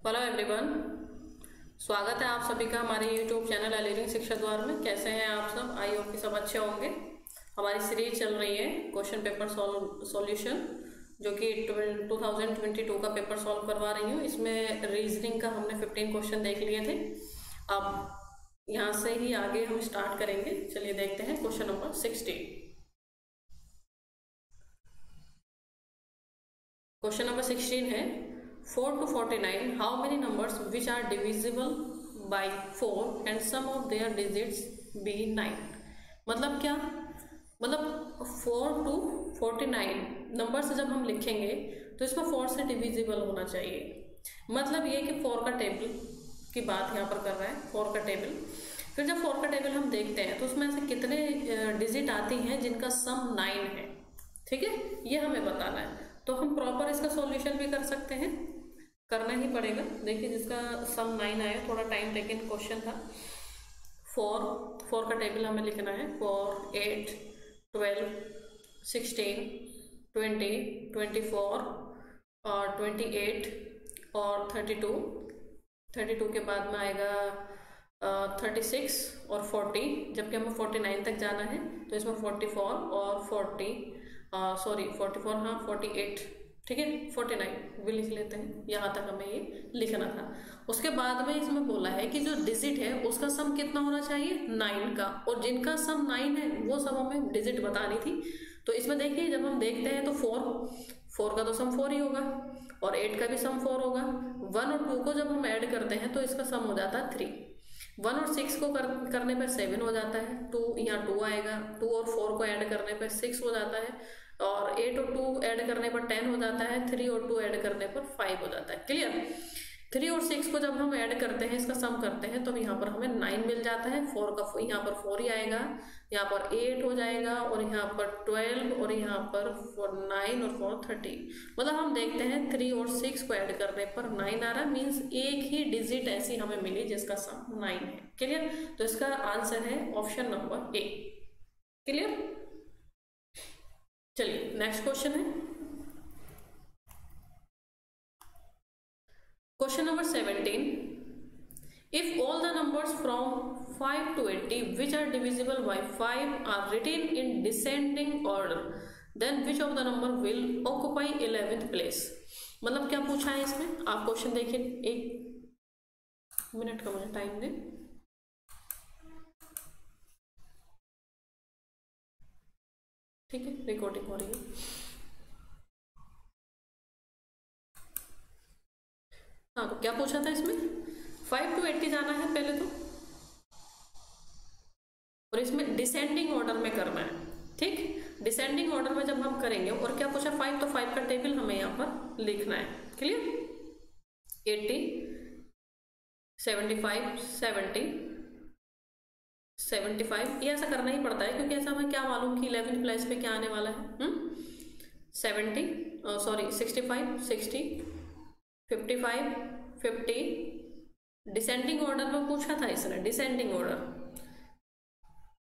Hello everyone, स्वागत है आप सभी का हमारे यूट्यूब चैनल अलीरिंग शिक्षा द्वार में। कैसे हैं आप सब? आई होप कि सब अच्छे होंगे। हमारी सीरीज चल रही है क्वेश्चन पेपर सॉल्यूशन, जो कि 2022 का पेपर सॉल्व करवा रही हूँ। इसमें रीजनिंग का हमने 15 क्वेश्चन देख लिए थे। अब यहाँ से ही आगे हम स्टार्ट करेंगे। चलिए देखते हैं क्वेश्चन नंबर 16। क्वेश्चन नंबर 16 है 4 to 49 how many numbers which are divisible by 4 and sum of their digits be 9। मतलब क्या? मतलब 4 to 49 नंबर्स जब हम लिखेंगे तो इसमें 4 से डिविजिबल होना चाहिए। मतलब ये कि 4 का टेबल की बात यहाँ पर कर रहा है, 4 का टेबल। फिर जब 4 का टेबल हम देखते हैं तो उसमें से कितने डिजिट आती हैं जिनका सम 9 है। ठीक है, ये हमें बताना है। तो हम प्रॉपर इसका सॉल्यूशन भी कर सकते हैं, करना ही पड़ेगा। देखिए जिसका सम 9 आया, थोड़ा टाइम टेकिंग क्वेश्चन था। 4 का टेबल हमें लिखना है। 4, 8, 12, 16, 20, 24 और 28 और 32 के बाद में आएगा 36 और 40। जबकि हमें 49 तक जाना है तो इसमें 44 और 48। ठीक है, 49 भी लिख लेते हैं, यहाँ तक हमें ये लिखना था। उसके बाद में इसमें बोला है कि जो डिजिट है उसका सम कितना होना चाहिए, 9 का। और जिनका सम 9 है वो सब हमें डिजिट बतानी थी। तो इसमें देखिए जब हम देखते हैं तो 4 का तो सम 4 ही होगा और 8 का भी सम 4 होगा। 1 और 2 को जब हम ऐड करते हैं तो इसका सम हो जाता है 3। 1 और 6 को करने पर 7 हो जाता है। 2 यहाँ 2 आएगा। 2 और 4 को ऐड करने पर 6 हो जाता है और 8 और 2 ऐड करने पर 10 हो जाता है। 3 और 2 ऐड करने पर 5 हो जाता है। क्लियर? 3 और 6 को जब हम ऐड करते हैं, इसका सम करते हैं, तो यहाँ पर हमें 9 मिल जाता है। 4 का यहाँ पर 4 ही आएगा, यहाँ पर 8 हो जाएगा और यहाँ पर 12 और यहाँ पर 9 और 4 13। मतलब हम देखते हैं 3 और 6 को ऐड करने पर 9 आ रहा है। मीन्स एक ही डिजिट ऐसी हमें मिली जिसका सम 9 है। क्लियर? तो इसका आंसर है ऑप्शन नंबर ए। क्लियर? चलिए नेक्स्ट क्वेश्चन है question number 17। If all the numbers from 5 to 80 which are divisible by 5 are written in descending order, then which of the number will occupy 11th place। मतलब क्या पूछा है इसमें, आप question देखिए। 1 minute का मुझे टाइम दें। ठीक है, रिकॉर्डिंग हो रही है। हाँ, तो क्या पूछा था इसमें? 5 to 80 जाना है पहले तो, और इसमें डिसेंडिंग ऑर्डर में करना है। ठीक, डिसेंडिंग ऑर्डर में जब हम करेंगे, और क्या पूछा 5, तो 5 का टेबल हमें यहाँ पर लिखना है। क्लियर? 80, 75, 70, 75, ये ऐसा करना ही पड़ता है क्योंकि ऐसा हमें क्या मालूम कि 11th प्लेस पे क्या आने वाला है। 65, 60, 55, 50। डिसेंडिंग ऑर्डर में पूछा था इसने, डिसेंडिंग ऑर्डर।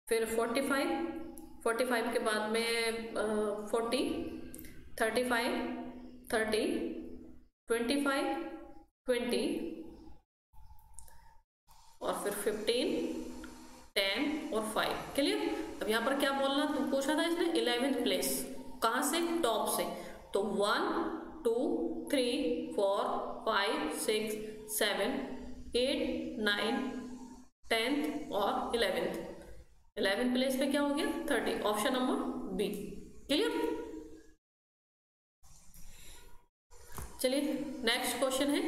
फिर 45 के बाद में 40, 35, 30, 25, 20 और फिर 15, 10 और 5। क्लियर? अब यहाँ पर क्या बोलना तो पूछा था इसने, 11th प्लेस कहाँ से, टॉप से। तो 1, 2, 3, 4, 5, 6, 7, 8, 9, 10 और 11th प्लेस पे क्या हो गया, 30। Option number B. क्लियर? चलिए नेक्स्ट क्वेश्चन है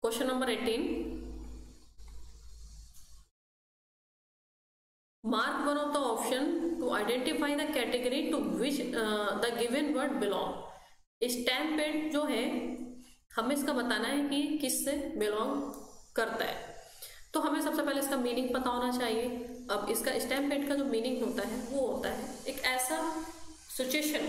question number 18। Mark one of the option to identify the category to which the given word belong. Stamp pad जो है हमें इसका बताना है कि किससे बिलोंग करता है। तो हमें सबसे पहले इसका मीनिंग पता होना चाहिए। अब इसका स्टैम्प पैड का जो मीनिंग होता है वो होता है एक ऐसा सिचुएशन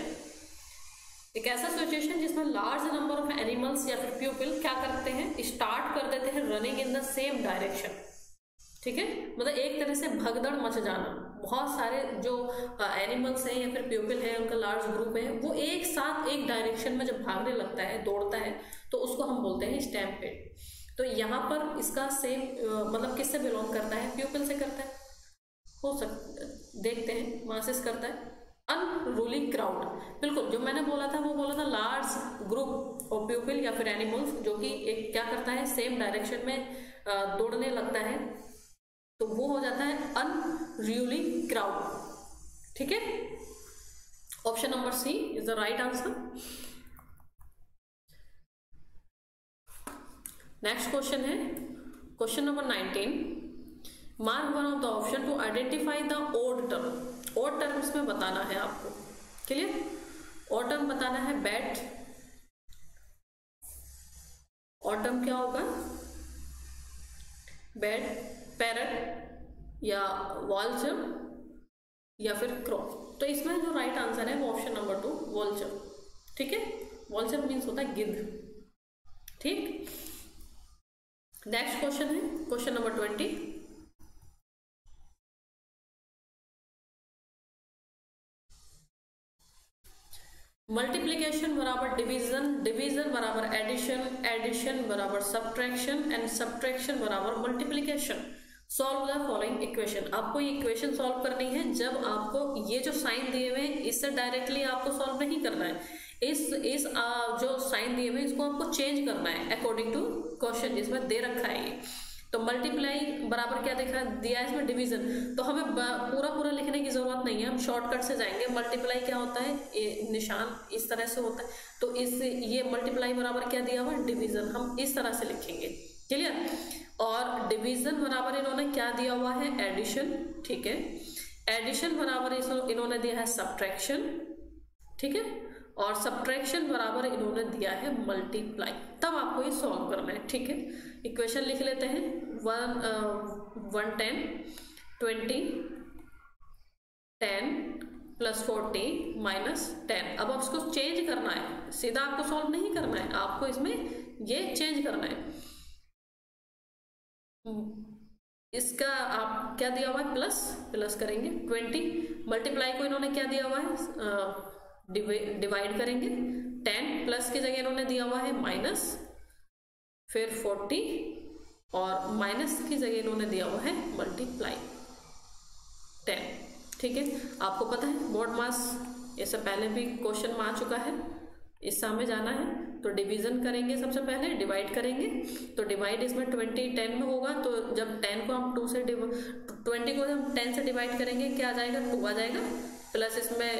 एक ऐसा सिचुएशन जिसमें लार्ज नंबर ऑफ एनिमल्स या फिर पीपल क्या करते हैं, स्टार्ट कर देते हैं running in the same direction. ठीक है, मतलब एक तरह से भगदड़ मच जाना, बहुत सारे जो एनिमल्स हैं या फिर पीपल है, उनका लार्ज ग्रुप है, वो एक साथ एक डायरेक्शन में जब भागने लगता है, दौड़ता है, तो उसको हम बोलते हैं स्टैम्पेड। तो यहाँ पर इसका सेम मतलब किससे बिलोंग करता है, पीपल से करता है, हो सकता देखते हैं, मासेस करता है, अनरूली क्राउड। बिल्कुल जो मैंने बोला था वो बोला था लार्ज ग्रुप ऑफ पीपल या फिर एनिमल्स जो कि एक क्या करता है, सेम डायरेक्शन में दौड़ने लगता है, तो वो हो जाता है अनरूली क्राउड। ठीक है, option number C is the right answer. Next question है question number 19। Mark one of the option to identify the odd term. Odd term इसमें बताना है आपको, क्लियर? ओड टर्म बताना है बैट, ओड टर्म क्या होगा, बैट, पैरट या वॉल्चर या फिर क्रो। तो इसमें जो राइट आंसर है वो ऑप्शन नंबर 2 वॉल्चर। ठीक है, वॉल्चर मीन्स होता है गिद्ध। ठीक, नेक्स्ट क्वेश्चन है क्वेश्चन नंबर 20। मल्टीप्लीकेशन बराबर डिवीजन, डिवीजन बराबर एडिशन, एडिशन बराबर सब्ट्रैक्शन एंड सब्ट्रैक्शन बराबर multiplication. Solve the following equation. आपको ये इक्वेशन सॉल्व करनी है जब आपको ये जो साइन दिए हुए हैं इससे डायरेक्टली आपको सॉल्व नहीं करना है, इस जो साइन दिए हुए इसको आपको चेंज करना है अकॉर्डिंग टू क्वेश्चन जिसमें दे रखा है ये। तो मल्टीप्लाई बराबर क्या दिया है इसमें, डिवीजन। तो हमें पूरा लिखने की जरूरत नहीं है, हम शॉर्टकट से जाएंगे। मल्टीप्लाई क्या होता है, निशान इस तरह से होता है, तो इस ये मल्टीप्लाई बराबर क्या दिया हुआ, डिवीजन, हम इस तरह से लिखेंगे। क्लियर? और डिवीजन बराबर इन्होंने क्या दिया हुआ है, एडिशन। ठीक है, एडिशन बराबर इन्होंने दिया है सब्ट्रैक्शन। ठीक है, और सब्ट्रैक्शन बराबर इन्होंने दिया है मल्टीप्लाई। तब आपको ये सॉल्व करना है। ठीक है, इक्वेशन लिख लेते हैं 110 20 10 प्लस 40 माइनस 10। अब आप इसको चेंज करना है, सीधा आपको सॉल्व नहीं करना है, आपको इसमें ये चेंज करना है। इसका आप क्या दिया हुआ है, प्लस, प्लस करेंगे 20, मल्टीप्लाई को इन्होंने क्या दिया हुआ है, डिवाइड करेंगे, 10 प्लस की जगह इन्होंने दिया हुआ है माइनस, फिर 40 और माइनस की जगह इन्होंने दिया हुआ है मल्टीप्लाई 10। ठीक है, आपको पता है बोर्ड मास इससे पहले भी क्वेश्चन में आ चुका है, इस सामने जाना है तो डिवीजन करेंगे, सबसे पहले डिवाइड करेंगे। तो डिवाइड इसमें 20 10 में होगा, तो जब 10 को हम 2 से 20 को हम 10 से डिवाइड करेंगे क्या आ जाएगा, 2 आ जाएगा, प्लस इसमें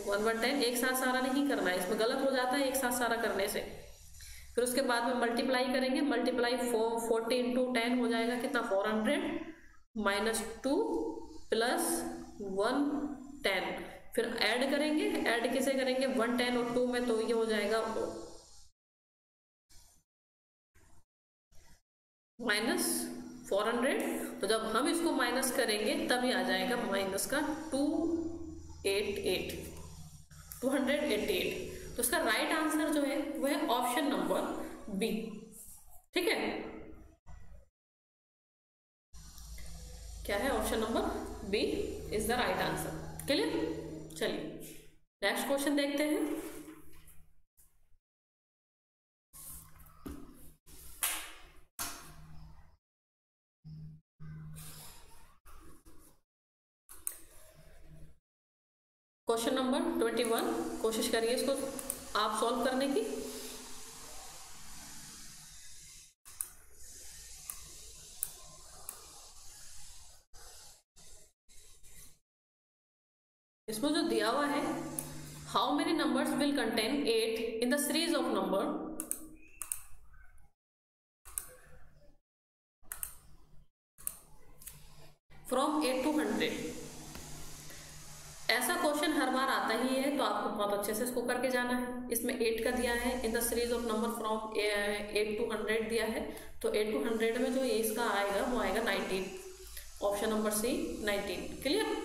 110। एक साथ सारा नहीं करना है, इसमें गलत हो जाता है एक साथ सारा करने से। फिर उसके बाद में मल्टीप्लाई करेंगे, मल्टीप्लाई 40 इंटू 10 हो जाएगा कितना, 400 माइनस 2 प्लस 110। फिर ऐड करेंगे, ऐड किसे करेंगे, 110 और 2 में, तो ये हो जाएगा माइनस 400। तो जब हम इसको माइनस करेंगे तभी आ जाएगा माइनस का 288। तो इसका राइट आंसर जो है वो है ऑप्शन नंबर बी। ठीक है, क्या है, option number B is the right answer. Clear? चलिए नेक्स्ट क्वेश्चन देखते हैं। क्वेश्चन नंबर 21, कोशिश करिए इसको आप सॉल्व करने की। इसमें जो दिया हुआ है, how many numbers will contain 8 in the series of number from 8 to 100। ऐसा क्वेश्चन हर बार आता ही है, तो आपको बहुत अच्छे से इसको करके जाना है। इसमें 8 का दिया है, इन the series of number from 8 to 100 दिया है, तो 8 to 100 में जो इसका आएगा वो आएगा 19। Option number C 19। क्लियर?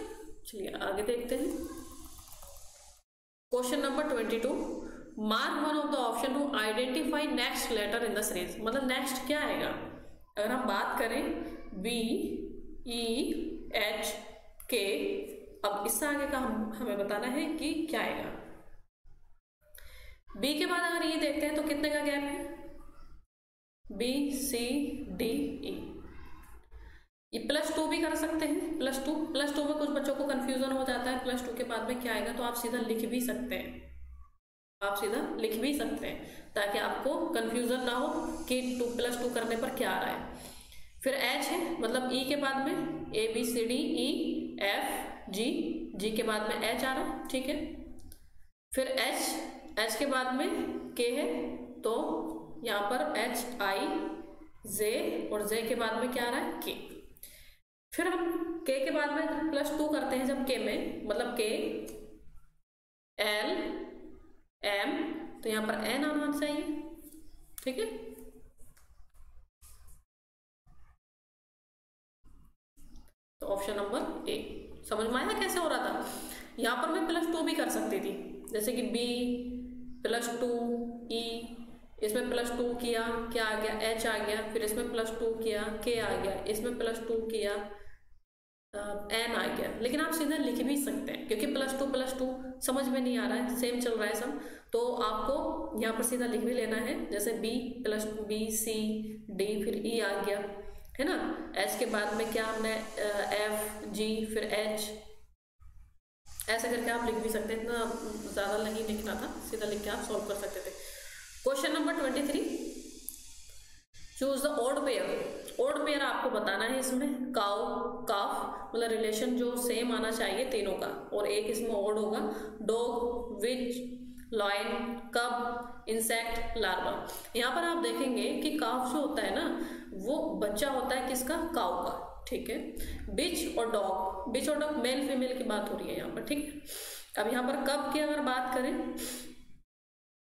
चलिए आगे देखते हैं। Question number 22, mark one of the option to identify next letter in the series. मतलब नेक्स्ट क्या आएगा, अगर हम बात करें बी ई एच के, अब इससे आगे का हमें बताना है कि क्या आएगा। बी के बाद अगर ये देखते हैं तो कितने का गैप है, बी सी डी ई। ये +2 भी कर सकते हैं, +2 में कुछ बच्चों को कंफ्यूजन हो जाता है +2 के बाद में क्या आएगा, तो आप सीधा लिख भी सकते हैं, ताकि आपको कंफ्यूजन ना हो कि 2+2 करने पर क्या आ रहा है। फिर एच है, मतलब ई के बाद में A B C D E F G, G के बाद में एच आ रहा है, ठीक है। फिर एच के बाद में के है, तो यहाँ पर एच आई जे, और जे के बाद में क्या आ रहा है, के। फिर हम के के बाद में +2 करते हैं जब के में, मतलब के एल एम, तो यहाँ पर एन आना चाहिए, ठीक है। तो ऑप्शन नंबर ए। समझ में आया कैसे हो रहा था। यहाँ पर मैं +2 भी कर सकती थी, जैसे कि बी +2 ई, इसमें +2 किया, क्या आ गया, एच आ गया। फिर इसमें +2 किया, के आ गया। इसमें +2 किया, एन आ गया। लेकिन आप सीधा लिख भी सकते हैं, क्योंकि +2 समझ में नहीं आ रहा है, सेम चल रहा है सब, तो आपको यहाँ पर सीधा लिख भी लेना है। जैसे बी सी डी, फिर ई आ गया, है ना। एच के बाद में क्या हमने एफ जी, फिर एच, ऐसे करके आप लिख भी सकते हैं। इतना ज़्यादा नहीं लिखना था, सीधा लिख के आप सॉल्व कर सकते थे। Question number 23, choose the odd pair. Odd pair आपको बताना है इसमें, काउ काफ, मतलब रिलेशन जो सेम आना चाहिए तीनों का, और एक इसमें ऑड होगा। डॉग, विच, लॉयन, कब, इंसेक्ट, लार्वा। यहाँ पर आप देखेंगे कि काफ जो होता है ना, वो बच्चा होता है किसका, काउ का, ठीक है। बिच और डॉग मेल फीमेल की बात हो रही है यहाँ पर, ठीक है। अब यहाँ पर कब की अगर बात करें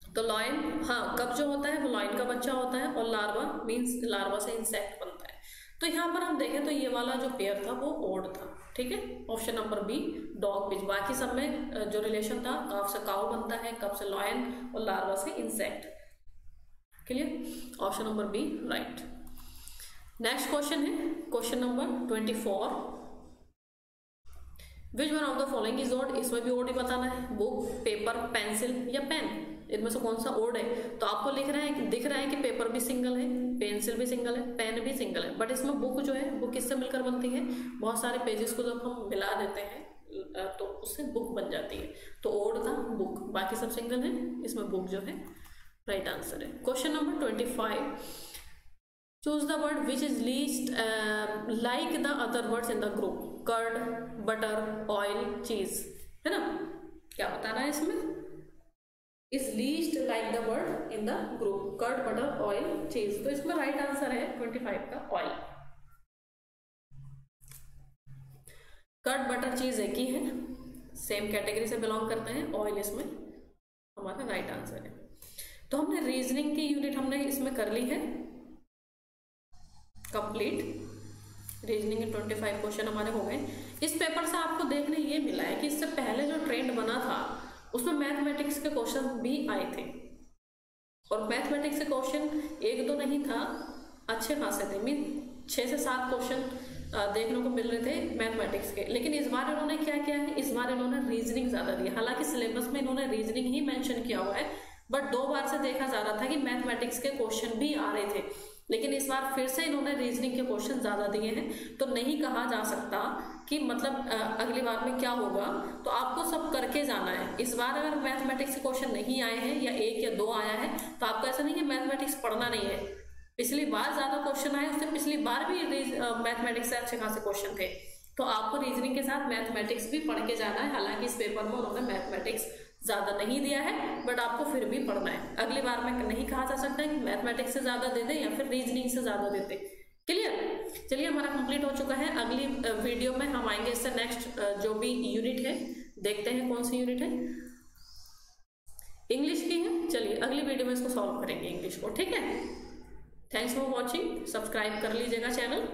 तो लॉयन, हाँ, कब जो होता है वो लॉयन का बच्चा होता है, और लार्वा मीन्स लार्वा से इंसेक्ट बनता है। तो यहाँ पर हम देखें तो ये वाला जो पेयर था वो ओड था, ठीक है। ऑप्शन नंबर बी, डॉग बिच। बाकी सब में जो रिलेशन था, काफ से काउ बनता है, कब से लॉयन, और लार्वा से insect. Clear, option number B right. Next question है question number 24, which one of the following is odd. इसमें भी ओड ही बताना है, बुक, पेपर, पेंसिल या पेन, इनमें से कौन सा ओड है। तो आपको दिख रहा है कि पेपर भी सिंगल है, पेंसिल भी सिंगल है, पेन भी सिंगल है, बट इसमें बुक जो है वो किससे मिलकर बनती है, बहुत सारे पेजेस को जब हम मिला देते हैं तो उससे बुक बन जाती है। तो ओड था बुक, बाकी सब सिंगल है, इसमें बुक जो है राइट आंसर है। Question number 25, choose the word which is least like the other words in the group. Curd, butter, oil, cheese, है ना। क्या बताना है इसमें, is least like the word in the group, curd, butter, oil, cheese. तो इसमें right answer है 25 का ऑयल। कर्ड, बटर, चीज एक ही है, सेम कैटेगरी से बिलोंग करते हैं, ऑयल इसमें हमारा राइट आंसर है। तो हमने रीजनिंग की यूनिट हमने इसमें कर ली है कंप्लीट। रीजनिंग के 25 क्वेश्चन हमारे हो गए। इस पेपर से आपको देखने ये मिला है कि इससे पहले जो ट्रेंड बना था उसमें मैथमेटिक्स के क्वेश्चन भी आए थे, और मैथमेटिक्स के क्वेश्चन 1-2 नहीं था, अच्छे खासे थे, मीन 6 से 7 क्वेश्चन देखने को मिल रहे थे मैथमेटिक्स के। लेकिन इस बार इन्होंने क्या किया है, इस बार इन्होंने रीजनिंग ज्यादा दी। हालांकि सिलेबस में इन्होंने रीजनिंग ही मेंशन किया हुआ है, बट 2 बार से देखा जा रहा था कि मैथमेटिक्स के क्वेश्चन भी आ रहे थे, लेकिन इस बार फिर से इन्होंने रीजनिंग के क्वेश्चन ज्यादा दिए हैं। तो नहीं कहा जा सकता कि मतलब अगली बार में क्या होगा, तो आपको सब करके जाना है। इस बार अगर मैथमेटिक्स के क्वेश्चन नहीं आए हैं, या 1 या 2 आया है, तो आपको ऐसा नहीं है मैथमेटिक्स पढ़ना नहीं है। पिछली बार ज्यादा क्वेश्चन आए, उससे पिछली बार भी मैथमेटिक्स से अच्छे खासे क्वेश्चन थे, तो आपको रीजनिंग के साथ मैथमेटिक्स भी पढ़ के जाना है। हालांकि इस पेपर में उन्होंने मैथमेटिक्स ज्यादा नहीं दिया है, बट आपको फिर भी पढ़ना है। अगली बार में नहीं कहा जा सकता है कि मैथमेटिक्स से ज्यादा दे दे या फिर रीजनिंग से ज्यादा देते। क्लियर, चलिए हमारा कंप्लीट हो चुका है। अगली वीडियो में हम आएंगे इससे नेक्स्ट जो भी यूनिट है, देखते हैं कौन सी यूनिट है, इंग्लिश की है। चलिए अगली वीडियो में इसको सॉल्व करेंगे इंग्लिश को, ठीक है। थैंक्स फॉर वॉचिंग, सब्सक्राइब कर लीजिएगा चैनल।